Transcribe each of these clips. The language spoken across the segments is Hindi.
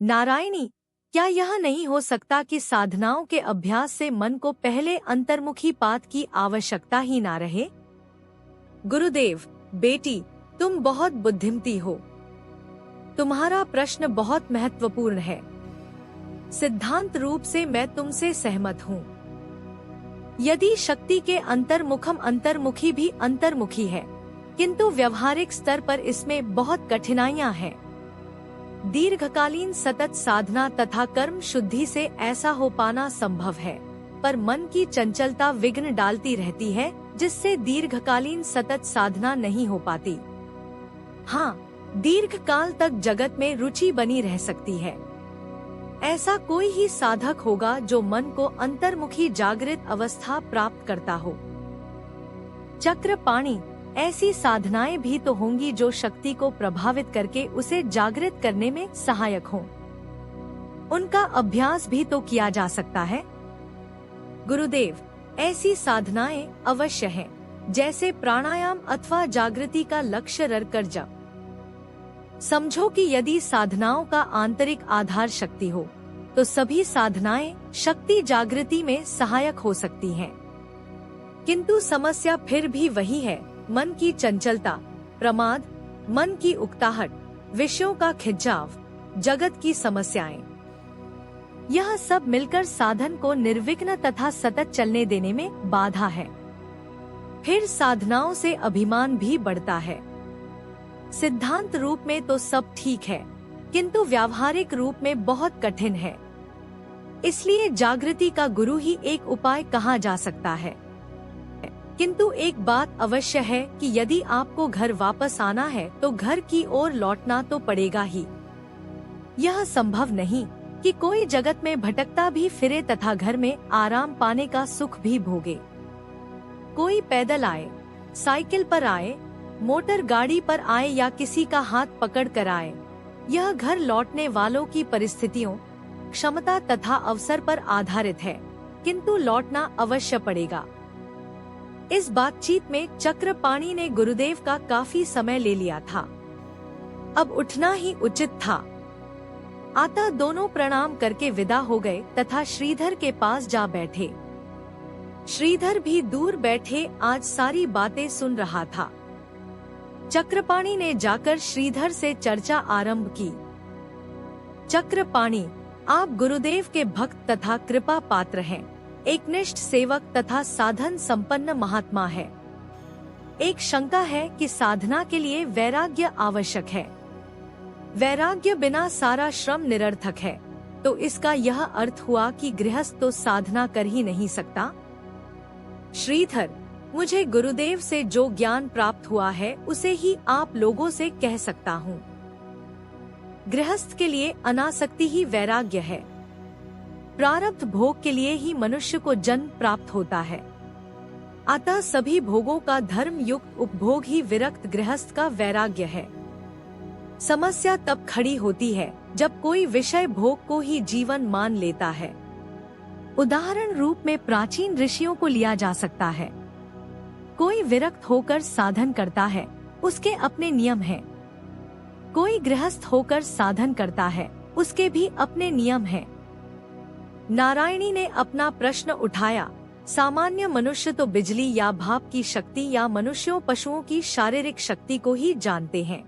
नारायणी, क्या यह नहीं हो सकता कि साधनाओं के अभ्यास से मन को पहले अंतर्मुखी पात की आवश्यकता ही ना रहे? गुरुदेव, बेटी, तुम बहुत बुद्धिमती हो। तुम्हारा प्रश्न बहुत महत्वपूर्ण है। सिद्धांत रूप से मैं तुमसे सहमत हूँ। यदि शक्ति के अंतर्मुखी भी अंतर्मुखी है, किंतु व्यवहारिक स्तर पर इसमें बहुत कठिनाइयाँ हैं। दीर्घकालीन सतत साधना तथा कर्म शुद्धि से ऐसा हो पाना संभव है, पर मन की चंचलता विघ्न डालती रहती है, जिससे दीर्घकालीन सतत साधना नहीं हो पाती। हाँ, दीर्घकाल तक जगत में रुचि बनी रह सकती है। ऐसा कोई ही साधक होगा जो मन को अंतर्मुखी जागृत अवस्था प्राप्त करता हो। चक्रपाणि, ऐसी साधनाएं भी तो होंगी जो शक्ति को प्रभावित करके उसे जागृत करने में सहायक हों। उनका अभ्यास भी तो किया जा सकता है। गुरुदेव, ऐसी साधनाएं अवश्य हैं, जैसे प्राणायाम अथवा जागृति का लक्ष्य रखकर जप। समझो कि यदि साधनाओं का आंतरिक आधार शक्ति हो, तो सभी साधनाएं शक्ति जागृति में सहायक हो सकती हैं। किंतु समस्या फिर भी वही है, मन की चंचलता, प्रमाद, मन की उकताहट, विषयों का खिंचाव, जगत की समस्याएं। यह सब मिलकर साधन को निर्विघ्न तथा सतत चलने देने में बाधा है। फिर साधनाओं से अभिमान भी बढ़ता है। सिद्धांत रूप में तो सब ठीक है, किंतु व्यावहारिक रूप में बहुत कठिन है। इसलिए जागृति का गुरु ही एक उपाय कहा जा सकता है। किंतु एक बात अवश्य है कि यदि आपको घर वापस आना है तो घर की ओर लौटना तो पड़ेगा ही। यह संभव नहीं कि कोई जगत में भटकता भी फिरे तथा घर में आराम पाने का सुख भी भोगे। कोई पैदल आए, साइकिल पर आए, मोटर गाड़ी पर आए या किसी का हाथ पकड़ कर आए, यह घर लौटने वालों की परिस्थितियों, क्षमता तथा अवसर पर आधारित है, किंतु लौटना अवश्य पड़ेगा। इस बातचीत में चक्रपाणि ने गुरुदेव का काफी समय ले लिया था। अब उठना ही उचित था। अतः दोनों प्रणाम करके विदा हो गए तथा श्रीधर के पास जा बैठे। श्रीधर भी दूर बैठे आज सारी बातें सुन रहा था। चक्रपाणि ने जाकर श्रीधर से चर्चा आरंभ की। चक्रपाणि, आप गुरुदेव के भक्त तथा कृपा पात्र हैं, एक निष्ठ सेवक तथा साधन संपन्न महात्मा है। एक शंका है कि साधना के लिए वैराग्य आवश्यक है। वैराग्य बिना सारा श्रम निरर्थक है, तो इसका यह अर्थ हुआ कि गृहस्थ तो साधना कर ही नहीं सकता। श्रीधर, मुझे गुरुदेव से जो ज्ञान प्राप्त हुआ है उसे ही आप लोगों से कह सकता हूँ। गृहस्थ के लिए अनासक्ति ही वैराग्य है। प्रारब्ध भोग के लिए ही मनुष्य को जन्म प्राप्त होता है। अतः सभी भोगों का धर्म युक्त उपभोग ही विरक्त गृहस्थ का वैराग्य है। समस्या तब खड़ी होती है जब कोई विषय भोग को ही जीवन मान लेता है। उदाहरण रूप में प्राचीन ऋषियों को लिया जा सकता है। कोई विरक्त होकर साधन करता है, उसके अपने नियम हैं। कोई गृहस्थ होकर साधन करता है, उसके भी अपने नियम हैं। नारायणी ने अपना प्रश्न उठाया। सामान्य मनुष्य तो बिजली या भाप की शक्ति या मनुष्यों पशुओं की शारीरिक शक्ति को ही जानते हैं।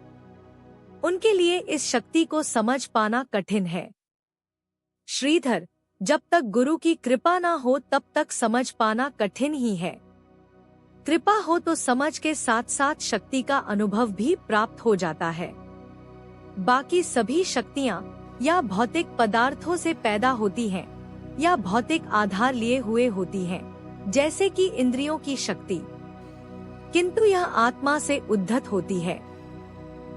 उनके लिए इस शक्ति को समझ पाना कठिन है। श्रीधर, जब तक गुरु की कृपा ना हो तब तक समझ पाना कठिन ही है। कृपा हो तो समझ के साथ साथ शक्ति का अनुभव भी प्राप्त हो जाता है। बाकी सभी शक्तियाँ या भौतिक पदार्थों से पैदा होती हैं, या भौतिक आधार लिए हुए होती हैं, जैसे कि इंद्रियों की शक्ति, किंतु यह आत्मा से उद्धत होती है।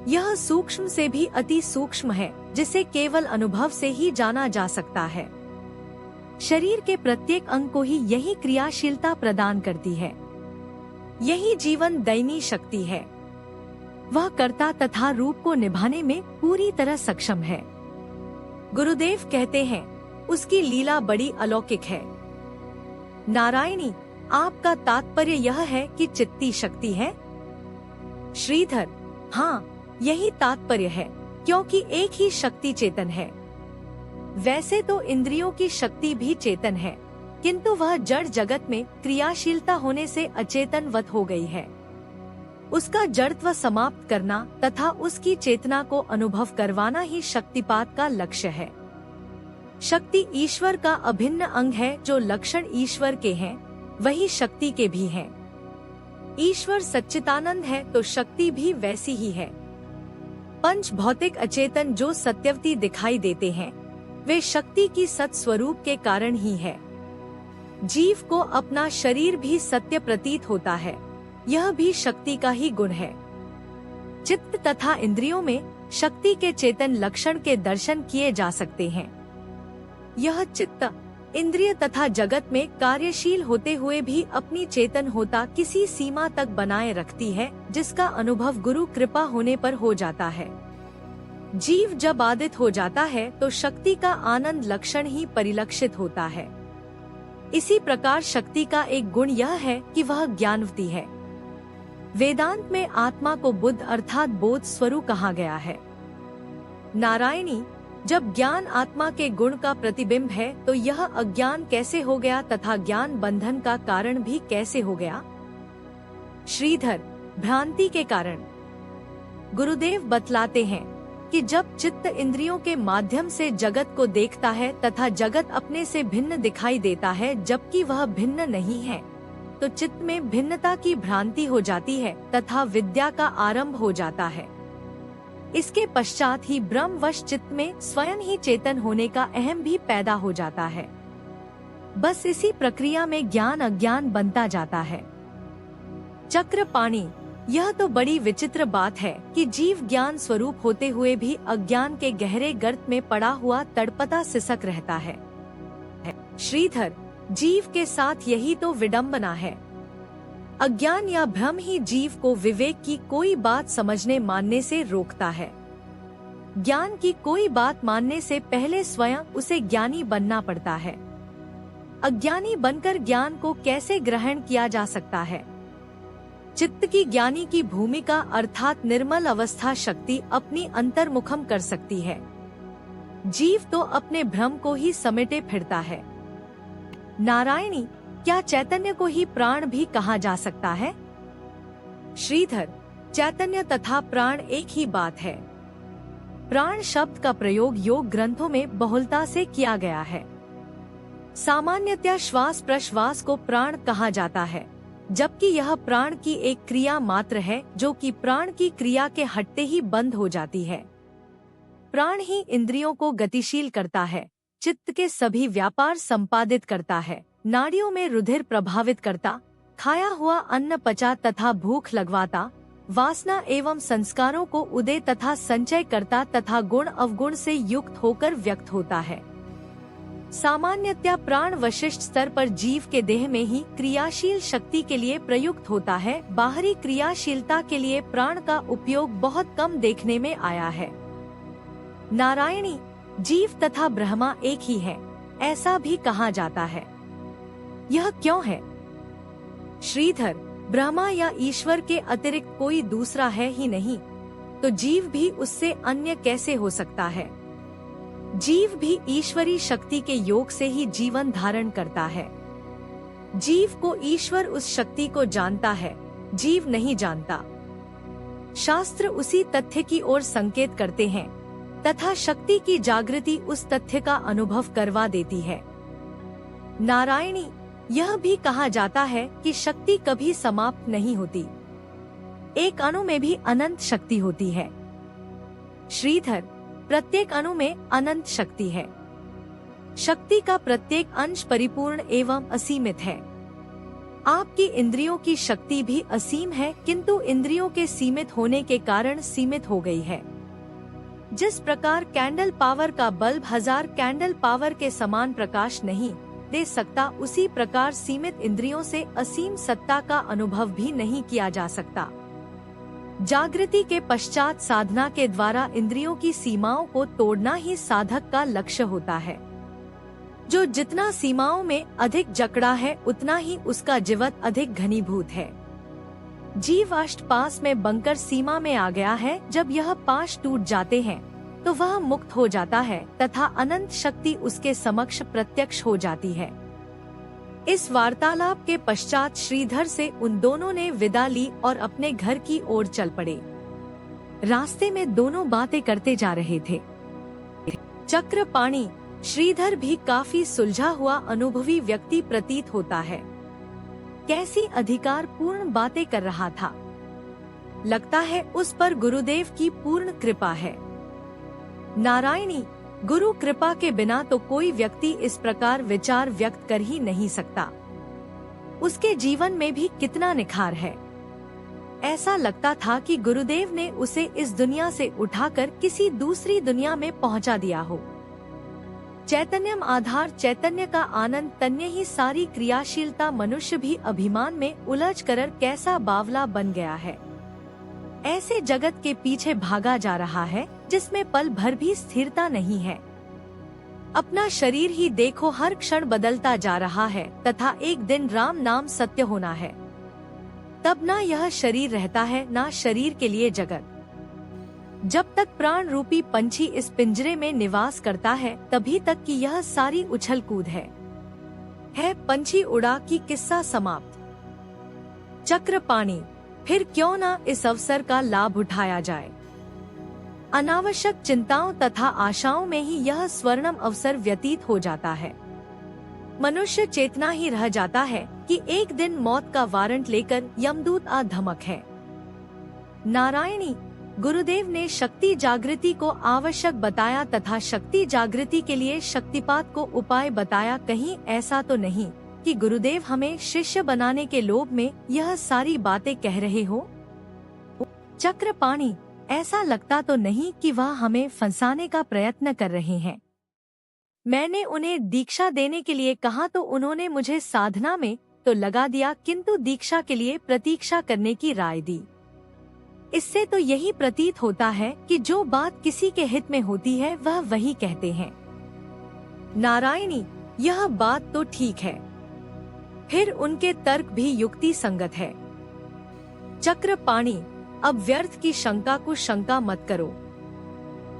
यह सूक्ष्म से भी अति सूक्ष्म है, जिसे केवल अनुभव से ही जाना जा सकता है। शरीर के प्रत्येक अंग को ही यही क्रियाशीलता प्रदान करती है। यही जीवन दैनी शक्ति है। वह कर्ता तथा रूप को निभाने में पूरी तरह सक्षम है। गुरुदेव कहते हैं, उसकी लीला बड़ी अलौकिक है। नारायणी, आपका तात्पर्य यह है कि चित्ती शक्ति है? श्रीधर, हाँ, यही तात्पर्य है, क्योंकि एक ही शक्ति चेतन है। वैसे तो इंद्रियों की शक्ति भी चेतन है, किंतु वह जड़ जगत में क्रियाशीलता होने से अचेतनवत हो गई है। उसका जड़त्व समाप्त करना तथा उसकी चेतना को अनुभव करवाना ही शक्तिपात का लक्ष्य है। शक्ति ईश्वर का अभिन्न अंग है। जो लक्षण ईश्वर के हैं वही शक्ति के भी हैं। ईश्वर सच्चिदानंद है तो शक्ति भी वैसी ही है। पंच भौतिक अचेतन जो सत्यवती दिखाई देते हैं वे शक्ति की सत स्वरूप के कारण ही है। जीव को अपना शरीर भी सत्य प्रतीत होता है, यह भी शक्ति का ही गुण है। चित्त तथा इंद्रियों में शक्ति के चेतन लक्षण के दर्शन किए जा सकते हैं। यह चित्त, इंद्रिय तथा जगत में कार्यशील होते हुए भी अपनी चेतन होता किसी सीमा तक बनाए रखती है, जिसका अनुभव गुरु कृपा होने पर हो जाता है। जीव जब बाधित हो जाता है तो शक्ति का आनंद लक्षण ही परिलक्षित होता है। इसी प्रकार शक्ति का एक गुण यह है कि वह ज्ञानवती है। वेदांत में आत्मा को बुद्ध अर्थात बोध स्वरूप कहा गया है। नारायणी, जब ज्ञान आत्मा के गुण का प्रतिबिंब है तो यह अज्ञान कैसे हो गया तथा ज्ञान बंधन का कारण भी कैसे हो गया? श्रीधर, भ्रांति के कारण। गुरुदेव बतलाते हैं कि जब चित्त इंद्रियों के माध्यम से जगत को देखता है तथा जगत अपने से भिन्न दिखाई देता है जबकि वह भिन्न नहीं है, तो चित्त में भिन्नता की भ्रांति हो जाती है तथा विद्या का आरंभ हो जाता है। इसके पश्चात ही ब्रह्मवश चित्त में स्वयं ही चेतन होने का अहम भी पैदा हो जाता है। बस इसी प्रक्रिया में ज्ञान अज्ञान बनता जाता है। चक्रपाणी, यह तो बड़ी विचित्र बात है कि जीव ज्ञान स्वरूप होते हुए भी अज्ञान के गहरे गर्त में पड़ा हुआ तड़पता सिसक रहता है। श्रीधर, जीव के साथ यही तो विडंबना है। अज्ञान या भ्रम ही जीव को विवेक की कोई बात समझने मानने से रोकता है। ज्ञान की कोई बात मानने से पहले स्वयं उसे ज्ञानी बनना पड़ता है। अज्ञानी बनकर ज्ञान को कैसे ग्रहण किया जा सकता है? चित्त की ज्ञानी की भूमिका अर्थात निर्मल अवस्था शक्ति अपनी अंतर्मुखम कर सकती है। जीव तो अपने भ्रम को ही समेटे फिरता है। नारायणी, क्या चैतन्य को ही प्राण भी कहा जा सकता है? श्रीधर, चैतन्य तथा प्राण एक ही बात है। प्राण शब्द का प्रयोग योग ग्रंथों में बहुलता से किया गया है। सामान्यतः श्वास प्रश्वास को प्राण कहा जाता है, जबकि यह प्राण की एक क्रिया मात्र है जो कि प्राण की क्रिया के हटते ही बंद हो जाती है। प्राण ही इंद्रियों को गतिशील करता है, चित्त के सभी व्यापार संपादित करता है, नाड़ियों में रुधिर प्रभावित करता, खाया हुआ अन्न पचा तथा भूख लगवाता, वासना एवं संस्कारों को उदय तथा संचय करता तथा गुण अवगुण से युक्त होकर व्यक्त होता है। सामान्यतः प्राण वशिष्ठ स्तर पर जीव के देह में ही क्रियाशील शक्ति के लिए प्रयुक्त होता है। बाहरी क्रियाशीलता के लिए प्राण का उपयोग बहुत कम देखने में आया है। नारायणी, जीव तथा ब्रह्मा एक ही है, ऐसा भी कहा जाता है। यह क्यों है? श्रीधर, ब्रह्मा या ईश्वर के अतिरिक्त कोई दूसरा है ही नहीं, तो जीव भी उससे अन्य कैसे हो सकता है? जीव भी ईश्वरी शक्ति के योग से ही जीवन धारण करता है। जीव को ईश्वर उस शक्ति को जानता है, जीव नहीं जानता। शास्त्र उसी तथ्य की ओर संकेत करते हैं तथा शक्ति की जागृति उस तथ्य का अनुभव करवा देती है। नारायणी, यह भी कहा जाता है कि शक्ति कभी समाप्त नहीं होती, एक अणु में भी अनंत शक्ति होती है। श्रीधर, प्रत्येक अणु में अनंत शक्ति है। शक्ति का प्रत्येक अंश परिपूर्ण एवं असीमित है। आपकी इंद्रियों की शक्ति भी असीम है, किंतु इंद्रियों के सीमित होने के कारण सीमित हो गई है। जिस प्रकार कैंडल पावर का बल्ब 1000 कैंडल पावर के समान प्रकाश नहीं दे सकता, उसी प्रकार सीमित इंद्रियों से असीम सत्ता का अनुभव भी नहीं किया जा सकता। जागृति के पश्चात साधना के द्वारा इंद्रियों की सीमाओं को तोड़ना ही साधक का लक्ष्य होता है। जो जितना सीमाओं में अधिक जकड़ा है उतना ही उसका जीवन अधिक घनीभूत है। जीव अष्टपाश में बंकर सीमा में आ गया है। जब यह पाश टूट जाते हैं तो वह मुक्त हो जाता है तथा अनंत शक्ति उसके समक्ष प्रत्यक्ष हो जाती है। इस वार्तालाप के पश्चात श्रीधर से उन दोनों ने विदा ली और अपने घर की ओर चल पड़े। रास्ते में दोनों बातें करते जा रहे थे। चक्रपाणि श्रीधर भी काफी सुलझा हुआ अनुभवी व्यक्ति प्रतीत होता है। कैसी अधिकार पूर्ण बातें कर रहा था। लगता है उस पर गुरुदेव की पूर्ण कृपा है। नारायणी, गुरु कृपा के बिना तो कोई व्यक्ति इस प्रकार विचार व्यक्त कर ही नहीं सकता। उसके जीवन में भी कितना निखार है। ऐसा लगता था कि गुरुदेव ने उसे इस दुनिया से उठाकर किसी दूसरी दुनिया में पहुंचा दिया हो। चैतन्यम आधार चैतन्य का आनंद तन्य ही सारी क्रियाशीलता मनुष्य भी अभिमान में उलझ कर कैसा बावला बन गया है। ऐसे जगत के पीछे भागा जा रहा है जिसमें पल भर भी स्थिरता नहीं है। अपना शरीर ही देखो, हर क्षण बदलता जा रहा है तथा एक दिन राम नाम सत्य होना है। तब ना यह शरीर रहता है, ना शरीर के लिए जगत। जब तक प्राण रूपी पंछी इस पिंजरे में निवास करता है तभी तक की यह सारी उछल कूद है। पंछी उड़ा की किस्सा समाप्त। चक्रपाणि, फिर क्यों ना इस अवसर का लाभ उठाया जाए। अनावश्यक चिंताओं तथा आशाओं में ही यह स्वर्णम अवसर व्यतीत हो जाता है। मनुष्य चेतना ही रह जाता है कि एक दिन मौत का वारंट लेकर यमदूत आ धमक है। नारायणी, गुरुदेव ने शक्ति जागृति को आवश्यक बताया तथा शक्ति जागृति के लिए शक्तिपात को उपाय बताया। कहीं ऐसा तो नहीं कि गुरुदेव हमें शिष्य बनाने के लोभ में यह सारी बातें कह रहे हो। चक्रपाणि, ऐसा लगता तो नहीं कि वह हमें फंसाने का प्रयत्न कर रहे हैं। मैंने उन्हें दीक्षा देने के लिए कहा तो उन्होंने मुझे साधना में तो लगा दिया, किंतु दीक्षा के लिए प्रतीक्षा करने की राय दी। इससे तो यही प्रतीत होता है कि जो बात किसी के हित में होती है वह वही कहते हैं। नारायणी, यह बात तो ठीक है, फिर उनके तर्क भी युक्ति संगत है। चक्रपाणि, अब व्यर्थ की शंका को शंका मत करो।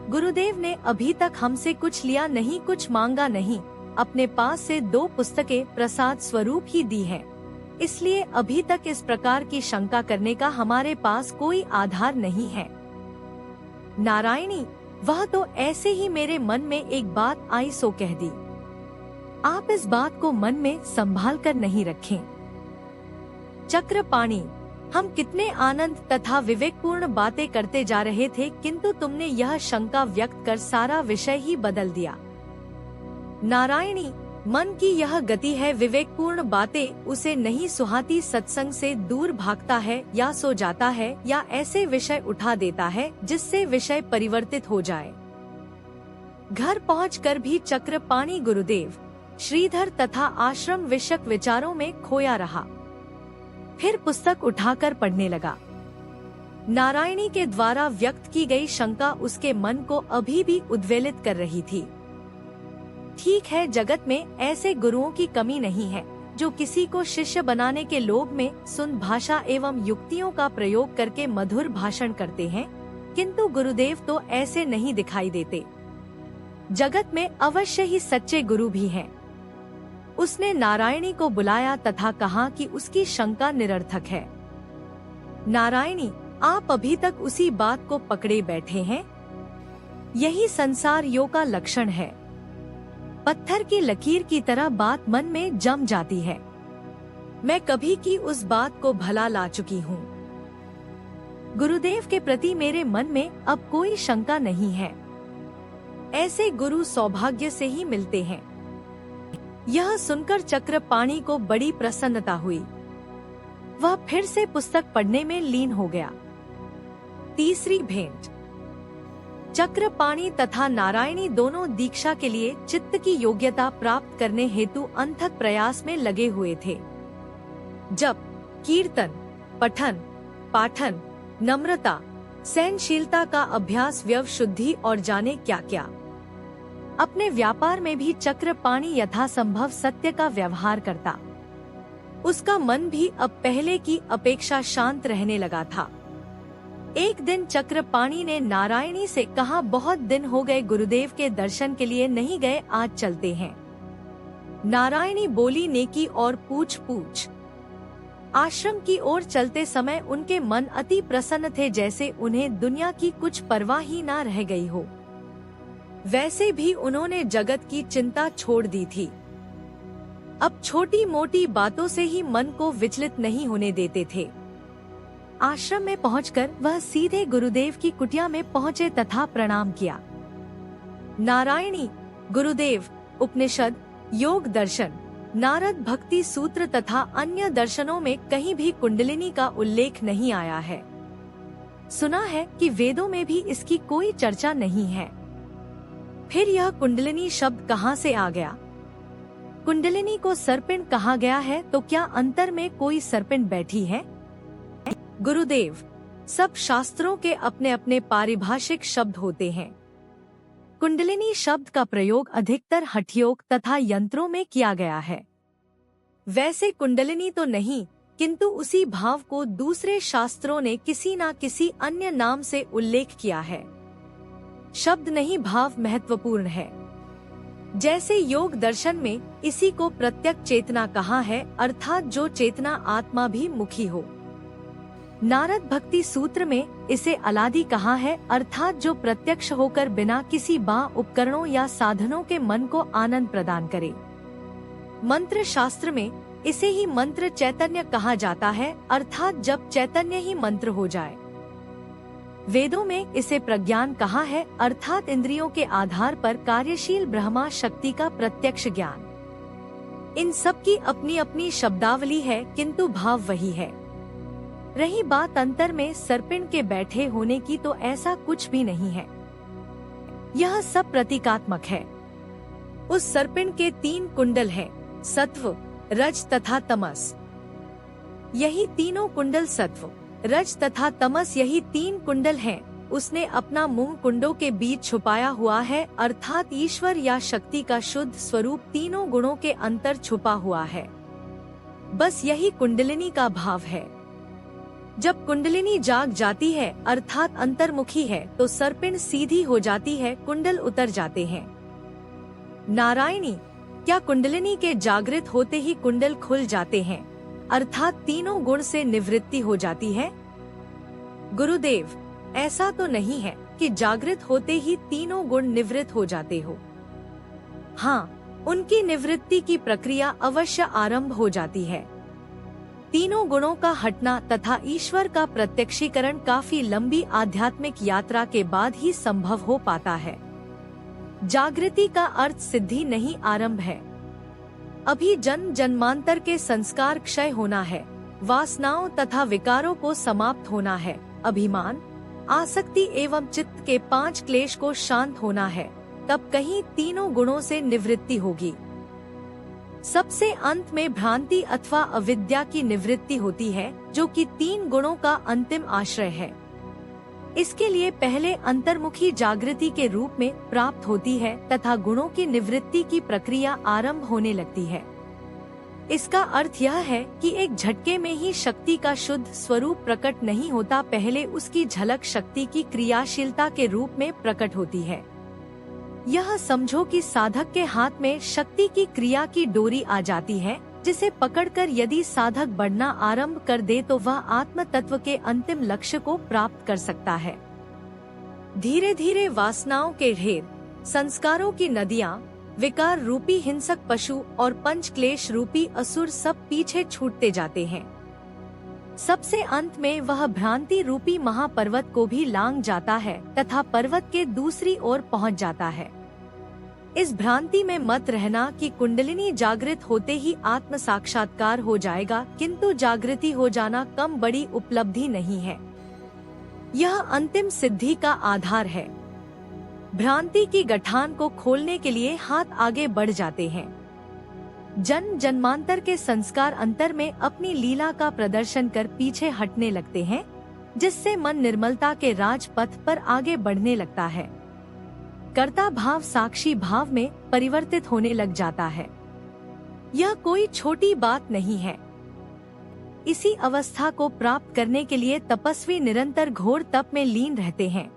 गुरुदेव ने अभी तक हमसे कुछ लिया नहीं, कुछ मांगा नहीं। अपने पास से 2 पुस्तकें प्रसाद स्वरूप ही दी हैं। इसलिए अभी तक इस प्रकार की शंका करने का हमारे पास कोई आधार नहीं है। नारायणी, वह तो ऐसे ही मेरे मन में एक बात आई सो कह दी। आप इस बात को मन में संभाल कर नहीं रखें। चक्रपाणि, हम कितने आनंद तथा विवेकपूर्ण बातें करते जा रहे थे, किंतु तुमने यह शंका व्यक्त कर सारा विषय ही बदल दिया। नारायणी, मन की यह गति है, विवेकपूर्ण बातें उसे नहीं सुहाती, सत्संग से दूर भागता है या सो जाता है या ऐसे विषय उठा देता है जिससे विषय परिवर्तित हो जाए। घर पहुंचकर भी चक्रपाणि गुरुदेव, श्रीधर तथा आश्रम विषयक विचारों में खोया रहा। फिर पुस्तक उठाकर पढ़ने लगा। नारायणी के द्वारा व्यक्त की गई शंका उसके मन को अभी भी उद्वेलित कर रही थी। ठीक है, जगत में ऐसे गुरुओं की कमी नहीं है जो किसी को शिष्य बनाने के लोभ में सुंद भाषा एवं युक्तियों का प्रयोग करके मधुर भाषण करते हैं, किंतु गुरुदेव तो ऐसे नहीं दिखाई देते। जगत में अवश्य ही सच्चे गुरु भी हैं। उसने नारायणी को बुलाया तथा कहा कि उसकी शंका निरर्थक है। नारायणी, आप अभी तक उसी बात को पकड़े बैठे हैं। यही संसार योग का लक्षण है। पत्थर की लकीर की तरह बात मन में जम जाती है। मैं कभी की उस बात को भला ला चुकी हूँ। गुरुदेव के प्रति मेरे मन में अब कोई शंका नहीं है। ऐसे गुरु सौभाग्य से ही मिलते हैं। यह सुनकर चक्रपाणि को बड़ी प्रसन्नता हुई। वह फिर से पुस्तक पढ़ने में लीन हो गया। तीसरी भेंट। चक्रपाणि तथा नारायणी दोनों दीक्षा के लिए चित्त की योग्यता प्राप्त करने हेतु अनथक प्रयास में लगे हुए थे। जप, कीर्तन, पठन, पाठन, नम्रता, सहनशीलता का अभ्यास, व्यव शुद्धि और जाने क्या क्या। अपने व्यापार में भी चक्रपाणि यथासंभव सत्य का व्यवहार करता। उसका मन भी अब पहले की अपेक्षा शांत रहने लगा था। एक दिन चक्रपाणि ने नारायणी से कहा, बहुत दिन हो गए गुरुदेव के दर्शन के लिए नहीं गए, आज चलते हैं। नारायणी बोली, नेकी और पूछ पूछ। आश्रम की ओर चलते समय उनके मन अति प्रसन्न थे, जैसे उन्हें दुनिया की कुछ परवाह ही ना रह गई हो। वैसे भी उन्होंने जगत की चिंता छोड़ दी थी। अब छोटी मोटी बातों से ही मन को विचलित नहीं होने देते थे। आश्रम में पहुंचकर वह सीधे गुरुदेव की कुटिया में पहुंचे तथा प्रणाम किया। नारायणी, गुरुदेव, उपनिषद, योग दर्शन, नारद भक्ति सूत्र तथा अन्य दर्शनों में कहीं भी कुंडलिनी का उल्लेख नहीं आया है। सुना है कि वेदों में भी इसकी कोई चर्चा नहीं है। फिर यह कुंडलिनी शब्द कहाँ से आ गया? कुंडलिनी को सर्पिन कहा गया है, तो क्या अंतर में कोई सर्पिन बैठी है? गुरुदेव, सब शास्त्रों के अपने अपने पारिभाषिक शब्द होते हैं। कुंडलिनी शब्द का प्रयोग अधिकतर हठयोग तथा यंत्रों में किया गया है। वैसे कुंडलिनी तो नहीं, किंतु उसी भाव को दूसरे शास्त्रों ने किसी न किसी अन्य नाम से उल्लेख किया है। शब्द नहीं, भाव महत्वपूर्ण है। जैसे योग दर्शन में इसी को प्रत्यक्ष चेतना कहा है, अर्थात जो चेतना आत्मा भी मुखी हो। नारद भक्ति सूत्र में इसे अलादि कहा है, अर्थात जो प्रत्यक्ष होकर बिना किसी बाह्य उपकरणों या साधनों के मन को आनंद प्रदान करे। मंत्र शास्त्र में इसे ही मंत्र चैतन्य कहा जाता है, अर्थात जब चैतन्य ही मंत्र हो जाए। वेदों में इसे प्रज्ञान कहा है, अर्थात इंद्रियों के आधार पर कार्यशील ब्रह्मा शक्ति का प्रत्यक्ष ज्ञान। इन सब की अपनी अपनी शब्दावली है, किंतु भाव वही है। रही बात अंतर में सर्पिन के बैठे होने की, तो ऐसा कुछ भी नहीं है। यह सब प्रतीकात्मक है। उस सर्पिन के 3 कुंडल हैं, सत्व, रज तथा तमस। यही तीनों कुंडल सत्व, रज तथा तमस, यही 3 कुंडल हैं। उसने अपना मुंह कुंडों के बीच छुपाया हुआ है, अर्थात ईश्वर या शक्ति का शुद्ध स्वरूप तीनों गुणों के अंतर छुपा हुआ है। बस यही कुंडलिनी का भाव है। जब कुंडलिनी जाग जाती है, अर्थात अंतर्मुखी है, तो सर्पिन सीधी हो जाती है, कुंडल उतर जाते हैं। नारायणी, क्या कुंडलिनी के जागृत होते ही कुंडल खुल जाते हैं, अर्थात तीनों गुण से निवृत्ति हो जाती है? गुरुदेव, ऐसा तो नहीं है कि जागृत होते ही तीनों गुण निवृत्त हो जाते हो। हाँ, उनकी निवृत्ति की प्रक्रिया अवश्य आरंभ हो जाती है। तीनों गुणों का हटना तथा ईश्वर का प्रत्यक्षीकरण काफी लंबी आध्यात्मिक यात्रा के बाद ही संभव हो पाता है। जागृति का अर्थ सिद्धि नहीं, आरंभ है। अभी जन्म जन्मांतर के संस्कार क्षय होना है, वासनाओं तथा विकारों को समाप्त होना है, अभिमान, आसक्ति एवं चित्त के 5 क्लेश को शांत होना है, तब कहीं तीनों गुणों से निवृत्ति होगी। सबसे अंत में भ्रांति अथवा अविद्या की निवृत्ति होती है, जो कि 3 गुणों का अंतिम आश्रय है। इसके लिए पहले अंतर्मुखी जागृति के रूप में प्राप्त होती है तथा गुणों की निवृत्ति की प्रक्रिया आरंभ होने लगती है। इसका अर्थ यह है कि एक झटके में ही शक्ति का शुद्ध स्वरूप प्रकट नहीं होता, पहले उसकी झलक शक्ति की क्रियाशीलता के रूप में प्रकट होती है। यह समझो कि साधक के हाथ में शक्ति की क्रिया की डोरी आ जाती है, जिसे पकड़कर यदि साधक बढ़ना आरंभ कर दे तो वह आत्म तत्व के अंतिम लक्ष्य को प्राप्त कर सकता है। धीरे धीरे वासनाओं के ढेर, संस्कारों की नदियाँ, विकार रूपी हिंसक पशु और पंच क्लेश रूपी असुर सब पीछे छूटते जाते हैं। सबसे अंत में वह भ्रांति रूपी महापर्वत को भी लांघ जाता है तथा पर्वत के दूसरी ओर पहुंच जाता है। इस भ्रांति में मत रहना कि कुंडलिनी जागृत होते ही आत्म साक्षात्कार हो जाएगा, किंतु जागृति हो जाना कम बड़ी उपलब्धि नहीं है। यह अंतिम सिद्धि का आधार है। भ्रांति की गठान को खोलने के लिए हाथ आगे बढ़ जाते हैं। जन्म जन्मांतर के संस्कार अंतर में अपनी लीला का प्रदर्शन कर पीछे हटने लगते हैं, जिससे मन निर्मलता के राजपथ पर आगे बढ़ने लगता है। कर्ता भाव साक्षी भाव में परिवर्तित होने लग जाता है। यह कोई छोटी बात नहीं है। इसी अवस्था को प्राप्त करने के लिए तपस्वी निरंतर घोर तप में लीन रहते हैं।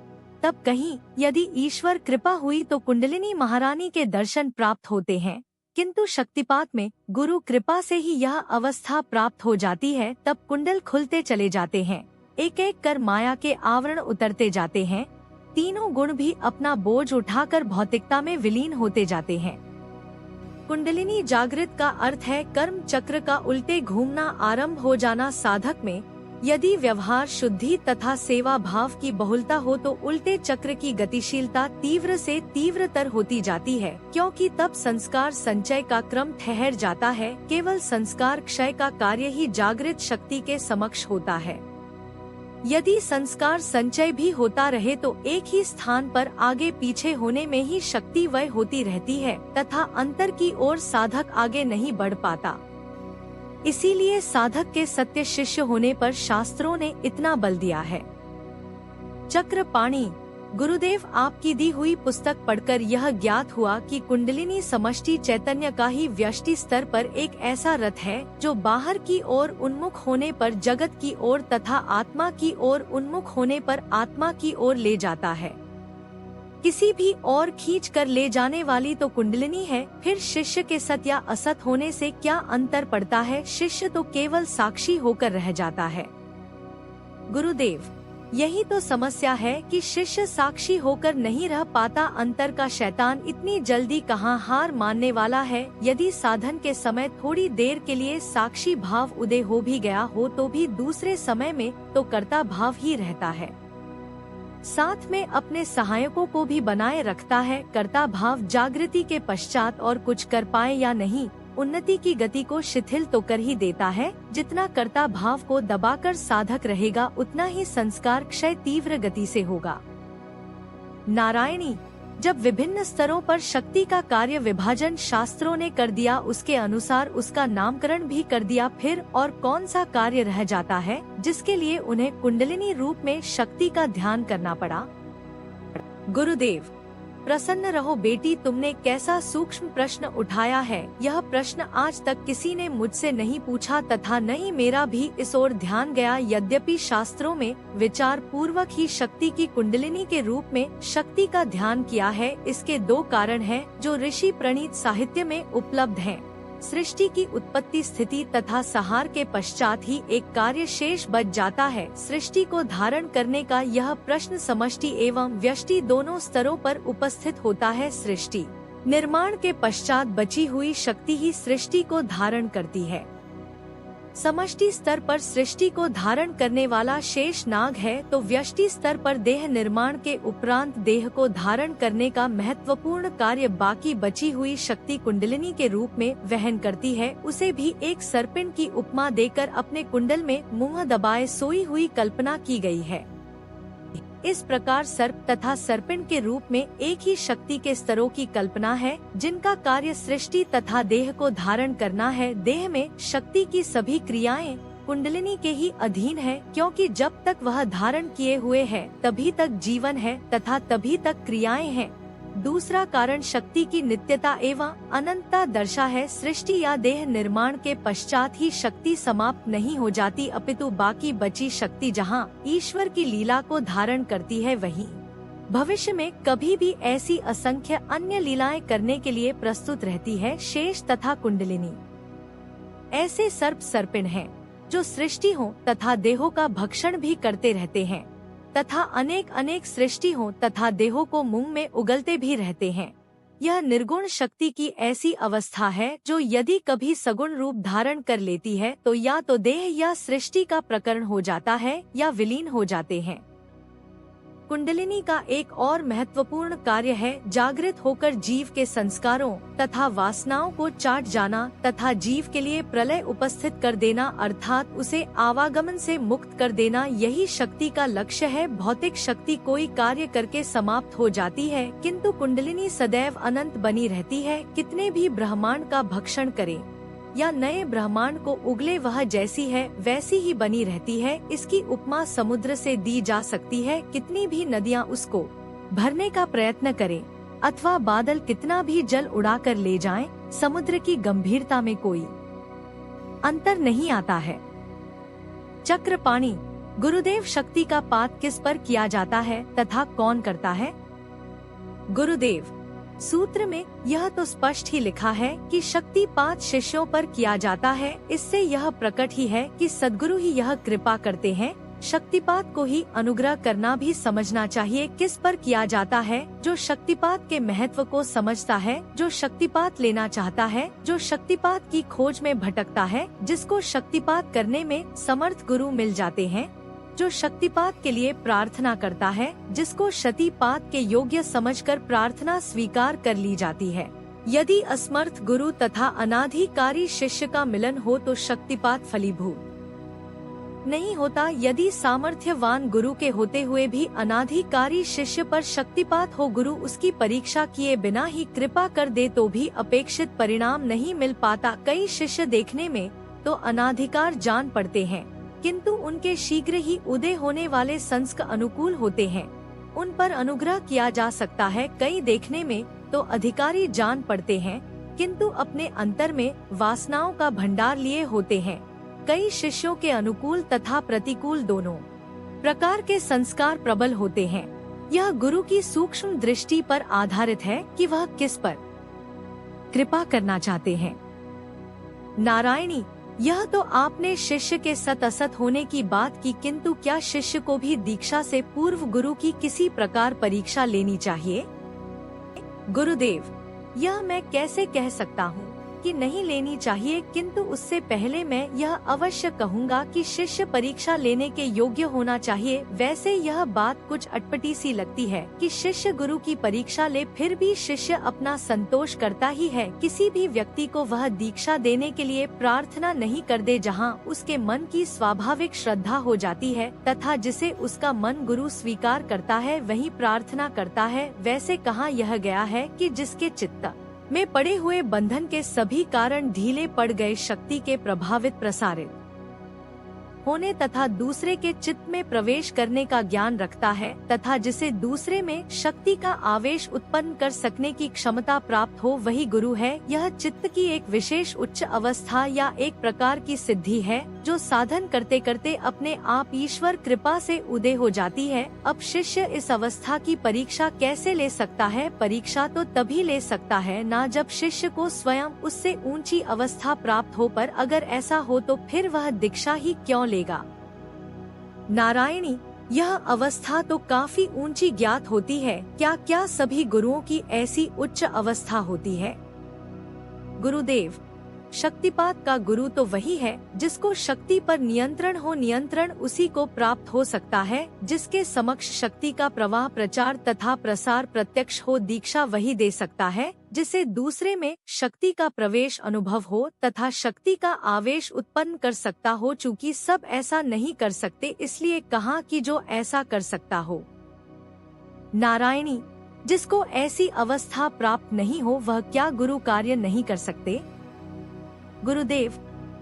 तब कहीं यदि ईश्वर कृपा हुई तो कुंडलिनी महारानी के दर्शन प्राप्त होते हैं, किंतु शक्तिपात में गुरु कृपा से ही यह अवस्था प्राप्त हो जाती है। तब कुंडल खुलते चले जाते हैं, एक एक कर माया के आवरण उतरते जाते हैं, तीनों गुण भी अपना बोझ उठाकर भौतिकता में विलीन होते जाते हैं। कुंडलिनी जागृत का अर्थ है कर्म चक्र का उल्टे घूमना आरंभ हो जाना। साधक में यदि व्यवहार शुद्धि तथा सेवा भाव की बहुलता हो तो उल्टे चक्र की गतिशीलता तीव्र से तीव्रतर होती जाती है, क्योंकि तब संस्कार संचय का क्रम ठहर जाता है। केवल संस्कार क्षय का कार्य ही जागृत शक्ति के समक्ष होता है। यदि संस्कार संचय भी होता रहे तो एक ही स्थान पर आगे पीछे होने में ही शक्ति वय होती रहती है तथा अंतर की ओर साधक आगे नहीं बढ़ पाता। इसीलिए साधक के सत्य शिष्य होने पर शास्त्रों ने इतना बल दिया है। चक्रपाणी गुरुदेव आपकी दी हुई पुस्तक पढ़कर यह ज्ञात हुआ कि कुंडलिनी समष्टि चैतन्य का ही व्यष्टि स्तर पर एक ऐसा रथ है जो बाहर की ओर उन्मुख होने पर जगत की ओर तथा आत्मा की ओर उन्मुख होने पर आत्मा की ओर ले जाता है। किसी भी और खींच कर ले जाने वाली तो कुंडलिनी है। फिर शिष्य के सत या असत होने से क्या अंतर पड़ता है? शिष्य तो केवल साक्षी होकर रह जाता है। गुरुदेव यही तो समस्या है कि शिष्य साक्षी होकर नहीं रह पाता। अंतर का शैतान इतनी जल्दी कहाँ हार मानने वाला है। यदि साधन के समय थोड़ी देर के लिए साक्षी भाव उदय हो भी गया हो तो भी दूसरे समय में तो कर्ता भाव ही रहता है। साथ में अपने सहायकों को भी बनाए रखता है। कर्ता भाव जागृति के पश्चात और कुछ कर पाए या नहीं, उन्नति की गति को शिथिल तो कर ही देता है। जितना कर्ता भाव को दबाकर साधक रहेगा उतना ही संस्कार क्षय तीव्र गति से होगा। नारायणी जब विभिन्न स्तरों पर शक्ति का कार्य विभाजन शास्त्रों ने कर दिया, उसके अनुसार उसका नामकरण भी कर दिया, फिर और कौन सा कार्य रह जाता है जिसके लिए उन्हें कुंडलिनी रूप में शक्ति का ध्यान करना पड़ा? गुरुदेव प्रसन्न रहो बेटी, तुमने कैसा सूक्ष्म प्रश्न उठाया है। यह प्रश्न आज तक किसी ने मुझसे नहीं पूछा तथा न ही मेरा भी इस ओर ध्यान गया। यद्यपि शास्त्रों में विचार पूर्वक ही शक्ति की कुंडलिनी के रूप में शक्ति का ध्यान किया है। इसके दो कारण हैं जो ऋषि प्रणीत साहित्य में उपलब्ध हैं। सृष्टि की उत्पत्ति स्थिति तथा संहार के पश्चात ही एक कार्य शेष बच जाता है। सृष्टि को धारण करने का यह प्रश्न समष्टि एवं व्यष्टि दोनों स्तरों पर उपस्थित होता है। सृष्टि निर्माण के पश्चात बची हुई शक्ति ही सृष्टि को धारण करती है। समष्टि स्तर पर सृष्टि को धारण करने वाला शेष नाग है तो व्यष्टि स्तर पर देह निर्माण के उपरांत देह को धारण करने का महत्वपूर्ण कार्य बाकी बची हुई शक्ति कुंडलिनी के रूप में वहन करती है। उसे भी एक सर्पिन की उपमा देकर अपने कुंडल में मुंह दबाए सोई हुई कल्पना की गई है। इस प्रकार सर्प तथा सर्पिन के रूप में एक ही शक्ति के स्तरों की कल्पना है जिनका कार्य सृष्टि तथा देह को धारण करना है। देह में शक्ति की सभी क्रियाएं कुंडलिनी के ही अधीन है, क्योंकि जब तक वह धारण किए हुए है तभी तक जीवन है तथा तभी तक क्रियाएं हैं। दूसरा कारण शक्ति की नित्यता एवं अनंतता दर्शा है। सृष्टि या देह निर्माण के पश्चात ही शक्ति समाप्त नहीं हो जाती, अपितु बाकी बची शक्ति जहाँ ईश्वर की लीला को धारण करती है वहीं भविष्य में कभी भी ऐसी असंख्य अन्य लीलाएं करने के लिए प्रस्तुत रहती है। शेष तथा कुंडलिनी ऐसे सर्प सर्पिन हैं जो सृष्टि हो तथा देहों का भक्षण भी करते रहते हैं तथा अनेक अनेक सृष्टि हो तथा देहों को मुंह में उगलते भी रहते हैं। यह निर्गुण शक्ति की ऐसी अवस्था है जो यदि कभी सगुण रूप धारण कर लेती है तो या तो देह या सृष्टि का प्रकरण हो जाता है या विलीन हो जाते हैं। कुंडलिनी का एक और महत्वपूर्ण कार्य है जागृत होकर जीव के संस्कारों तथा वासनाओं को चाट जाना तथा जीव के लिए प्रलय उपस्थित कर देना, अर्थात उसे आवागमन से मुक्त कर देना। यही शक्ति का लक्ष्य है। भौतिक शक्ति कोई कार्य करके समाप्त हो जाती है, किंतु कुंडलिनी सदैव अनंत बनी रहती है। कितने भी ब्रह्मांड का भक्षण करे या नए ब्रह्मांड को उगले वह जैसी है वैसी ही बनी रहती है। इसकी उपमा समुद्र से दी जा सकती है। कितनी भी नदियां उसको भरने का प्रयत्न करें अथवा बादल कितना भी जल उड़ाकर ले जाएं, समुद्र की गंभीरता में कोई अंतर नहीं आता है। चक्रपाणि, गुरुदेव शक्ति का पात किस पर किया जाता है तथा कौन करता है? गुरुदेव, सूत्र में यह तो स्पष्ट ही लिखा है कि शक्तिपात शिष्यों पर किया जाता है। इससे यह प्रकट ही है कि सद्गुरु ही यह कृपा करते हैं। शक्तिपात को ही अनुग्रह करना भी समझना चाहिए। किस पर किया जाता है? जो शक्तिपात के महत्व को समझता है, जो शक्तिपात लेना चाहता है, जो शक्तिपात की खोज में भटकता है, जिसको शक्तिपात करने में समर्थ गुरु मिल जाते हैं, जो शक्तिपात के लिए प्रार्थना करता है, जिसको शक्तिपात के योग्य समझकर प्रार्थना स्वीकार कर ली जाती है। यदि असमर्थ गुरु तथा अनाधिकारी शिष्य का मिलन हो तो शक्तिपात फलीभूत नहीं होता। यदि सामर्थ्यवान गुरु के होते हुए भी अनाधिकारी शिष्य पर शक्तिपात हो, गुरु उसकी परीक्षा किए बिना ही कृपा कर दे तो भी अपेक्षित परिणाम नहीं मिल पाता। कई शिष्य देखने में तो अनाधिकार जान पड़ते हैं, किंतु उनके शीघ्र ही उदय होने वाले संस्कार अनुकूल होते हैं, उन पर अनुग्रह किया जा सकता है। कई देखने में तो अधिकारी जान पड़ते हैं, किंतु अपने अंतर में वासनाओं का भंडार लिए होते हैं। कई शिष्यों के अनुकूल तथा प्रतिकूल दोनों प्रकार के संस्कार प्रबल होते हैं। यह गुरु की सूक्ष्म दृष्टि पर आधारित है कि वह किस पर कृपा करना चाहते हैं। नारायणी, यह तो आपने शिष्य के सत असत होने की बात की, किंतु क्या शिष्य को भी दीक्षा से पूर्व गुरु की किसी प्रकार परीक्षा लेनी चाहिए? गुरुदेव, यह मैं कैसे कह सकता हूँ कि नहीं लेनी चाहिए, किंतु उससे पहले मैं यह अवश्य कहूँगा कि शिष्य परीक्षा लेने के योग्य होना चाहिए। वैसे यह बात कुछ अटपटी सी लगती है कि शिष्य गुरु की परीक्षा ले, फिर भी शिष्य अपना संतोष करता ही है। किसी भी व्यक्ति को वह दीक्षा देने के लिए प्रार्थना नहीं कर दे जहाँ उसके मन की स्वाभाविक श्रद्धा हो जाती है तथा जिसे उसका मन गुरु स्वीकार करता है वही प्रार्थना करता है। वैसे कहाँ यह गया है कि जिसके चित्त में पड़े हुए बंधन के सभी कारण ढीले पड़ गए, शक्ति के प्रभावित प्रसारित होने तथा दूसरे के चित्त में प्रवेश करने का ज्ञान रखता है तथा जिसे दूसरे में शक्ति का आवेश उत्पन्न कर सकने की क्षमता प्राप्त हो, वही गुरु है। यह चित्त की एक विशेष उच्च अवस्था या एक प्रकार की सिद्धि है जो साधन करते करते अपने आप ईश्वर कृपा से उदय हो जाती है। अब शिष्य इस अवस्था की परीक्षा कैसे ले सकता है? परीक्षा तो तभी ले सकता है ना जब शिष्य को स्वयं उससे ऊंची अवस्था प्राप्त हो, पर अगर ऐसा हो तो फिर वह दीक्षा ही क्यों लेगा? नारायणी, यह अवस्था तो काफी ऊंची ज्ञात होती है। क्या सभी गुरुओं की ऐसी उच्च अवस्था होती है? गुरुदेव, शक्तिपात का गुरु तो वही है जिसको शक्ति पर नियंत्रण हो। नियंत्रण उसी को प्राप्त हो सकता है जिसके समक्ष शक्ति का प्रवाह, प्रचार तथा प्रसार प्रत्यक्ष हो। दीक्षा वही दे सकता है जिसे दूसरे में शक्ति का प्रवेश अनुभव हो तथा शक्ति का आवेश उत्पन्न कर सकता हो। चूँकि सब ऐसा नहीं कर सकते, इसलिए कहा कि जो ऐसा कर सकता हो। नारायणी, जिसको ऐसी अवस्था प्राप्त नहीं हो वह क्या गुरु कार्य नहीं कर सकते? गुरुदेव,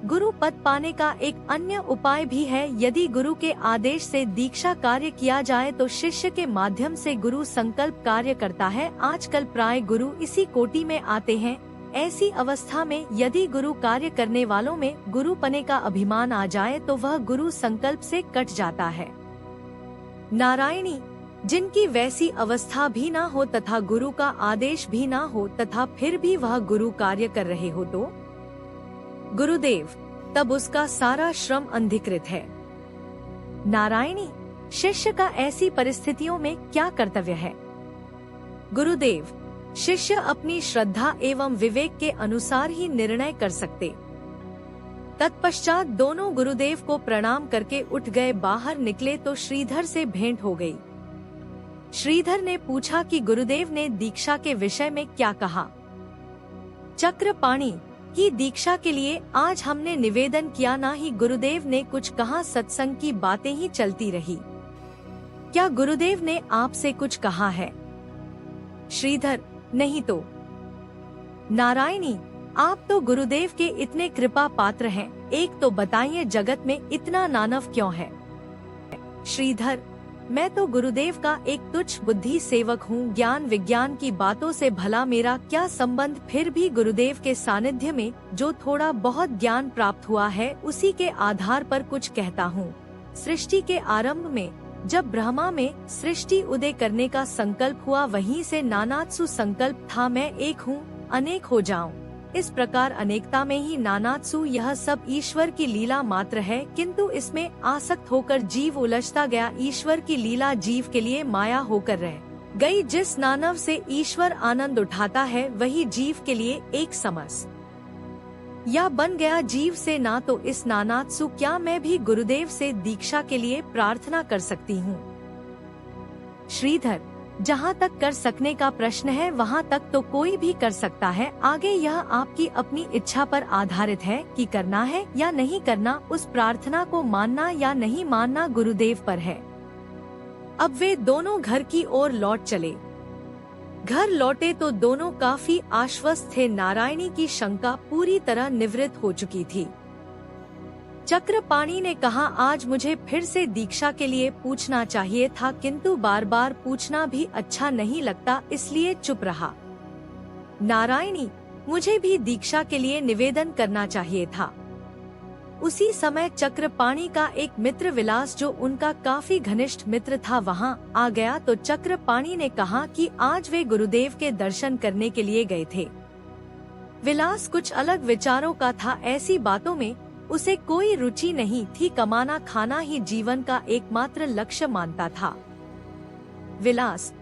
गुरु पद पाने का एक अन्य उपाय भी है। यदि गुरु के आदेश से दीक्षा कार्य किया जाए तो शिष्य के माध्यम से गुरु संकल्प कार्य करता है। आजकल प्राय गुरु इसी कोटि में आते हैं। ऐसी अवस्था में यदि गुरु कार्य करने वालों में गुरु पने का अभिमान आ जाए तो वह गुरु संकल्प से कट जाता है। नारायणी, जिनकी वैसी अवस्था भी ना हो तथा गुरु का आदेश भी ना हो तथा फिर भी वह गुरु कार्य कर रहे हो तो? गुरुदेव, तब उसका सारा श्रम अंधिकृत है। नारायणी, शिष्य का ऐसी परिस्थितियों में क्या कर्तव्य है? गुरुदेव, शिष्य अपनी श्रद्धा एवं विवेक के अनुसार ही निर्णय कर सकते। तत्पश्चात दोनों गुरुदेव को प्रणाम करके उठ गए। बाहर निकले तो श्रीधर से भेंट हो गई। श्रीधर ने पूछा कि गुरुदेव ने दीक्षा के विषय में क्या कहा? चक्रपाणि की दीक्षा के लिए आज हमने निवेदन किया, ना ही गुरुदेव ने कुछ कहा, सत्संग की बातें ही चलती रही। क्या गुरुदेव ने आपसे कुछ कहा है? श्रीधर, नहीं तो। नारायणी, आप तो गुरुदेव के इतने कृपा पात्र हैं, एक तो बताइए जगत में इतना नानव क्यों है? श्रीधर, मैं तो गुरुदेव का एक तुच्छ बुद्धि सेवक हूँ, ज्ञान विज्ञान की बातों से भला मेरा क्या संबंध। फिर भी गुरुदेव के सानिध्य में जो थोड़ा बहुत ज्ञान प्राप्त हुआ है उसी के आधार पर कुछ कहता हूँ। सृष्टि के आरंभ में जब ब्रह्मा में सृष्टि उदय करने का संकल्प हुआ, वहीं से नानात्सु संकल्प था, मैं एक हूँ अनेक हो जाऊं। इस प्रकार अनेकता में ही नानात्सु, यह सब ईश्वर की लीला मात्र है, किंतु इसमें आसक्त होकर जीव उलझता गया। ईश्वर की लीला जीव के लिए माया होकर रह गई। जिस नानव से ईश्वर आनंद उठाता है वही जीव के लिए एक समस या बन गया। जीव से ना तो इस नानात्सु, क्या मैं भी गुरुदेव से दीक्षा के लिए प्रार्थना कर सकती हूँ? श्रीधर, जहाँ तक कर सकने का प्रश्न है वहाँ तक तो कोई भी कर सकता है, आगे यह आपकी अपनी इच्छा पर आधारित है कि करना है या नहीं करना। उस प्रार्थना को मानना या नहीं मानना गुरुदेव पर है। अब वे दोनों घर की ओर लौट चले। घर लौटे तो दोनों काफी आश्वस्त थे। नारायणी की शंका पूरी तरह निवृत्त हो चुकी थी। चक्रपाणि ने कहा, आज मुझे फिर से दीक्षा के लिए पूछना चाहिए था, किंतु बार बार पूछना भी अच्छा नहीं लगता, इसलिए चुप रहा। नारायणी, मुझे भी दीक्षा के लिए निवेदन करना चाहिए था। उसी समय चक्रपाणि का एक मित्र विलास, जो उनका काफी घनिष्ठ मित्र था, वहां आ गया। तो चक्रपाणि ने कहा कि आज वे गुरुदेव के दर्शन करने के लिए गए थे। विलास कुछ अलग विचारों का था। ऐसी बातों में उसे कोई रुचि नहीं थी। कमाना खाना ही जीवन का एकमात्र लक्ष्य मानता था। विलास,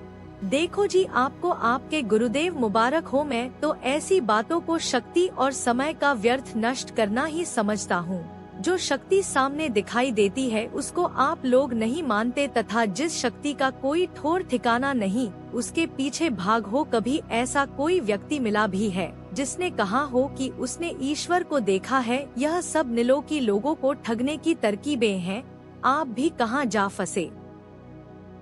देखो जी, आपको आपके गुरुदेव मुबारक हो। मैं तो ऐसी बातों को शक्ति और समय का व्यर्थ नष्ट करना ही समझता हूँ। जो शक्ति सामने दिखाई देती है उसको आप लोग नहीं मानते, तथा जिस शक्ति का कोई ठोर ठिकाना नहीं उसके पीछे भाग हो। कभी ऐसा कोई व्यक्ति मिला भी है जिसने कहा हो कि उसने ईश्वर को देखा है? यह सब निलोकी लोगों को ठगने की तरकीबें हैं। आप भी कहाँ जा फंसे?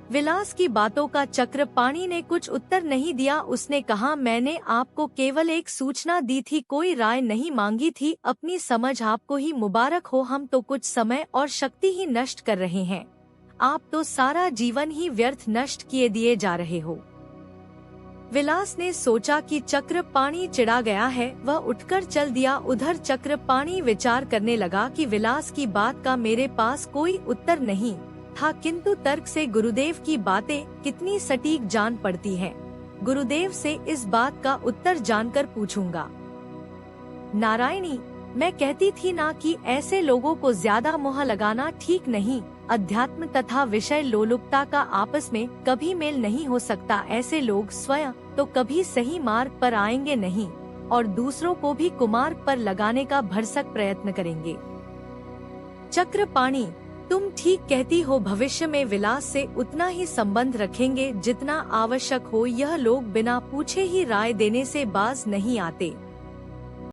विलास की बातों का चक्रपाणि ने कुछ उत्तर नहीं दिया। उसने कहा, मैंने आपको केवल एक सूचना दी थी, कोई राय नहीं मांगी थी। अपनी समझ आपको ही मुबारक हो। हम तो कुछ समय और शक्ति ही नष्ट कर रहे हैं, आप तो सारा जीवन ही व्यर्थ नष्ट किए दिए जा रहे हो। विलास ने सोचा कि चक्रपाणि चिढ़ा गया है, वह उठकर चल दिया। उधर चक्रपाणि विचार करने लगा कि विलास की बात का मेरे पास कोई उत्तर नहीं था, किंतु तर्क से गुरुदेव की बातें कितनी सटीक जान पड़ती हैं। गुरुदेव से इस बात का उत्तर जानकर पूछूंगा। नारायणी, मैं कहती थी ना कि ऐसे लोगों को ज्यादा मोह लगाना ठीक नहीं। अध्यात्म तथा विषय लोलुपता का आपस में कभी मेल नहीं हो सकता। ऐसे लोग स्वयं तो कभी सही मार्ग पर आएंगे नहीं और दूसरों को भी कुमार्ग पर लगाने का भरसक प्रयत्न करेंगे। चक्रपाणि, तुम ठीक कहती हो। भविष्य में विलास से उतना ही संबंध रखेंगे जितना आवश्यक हो। यह लोग बिना पूछे ही राय देने से बाज नहीं आते।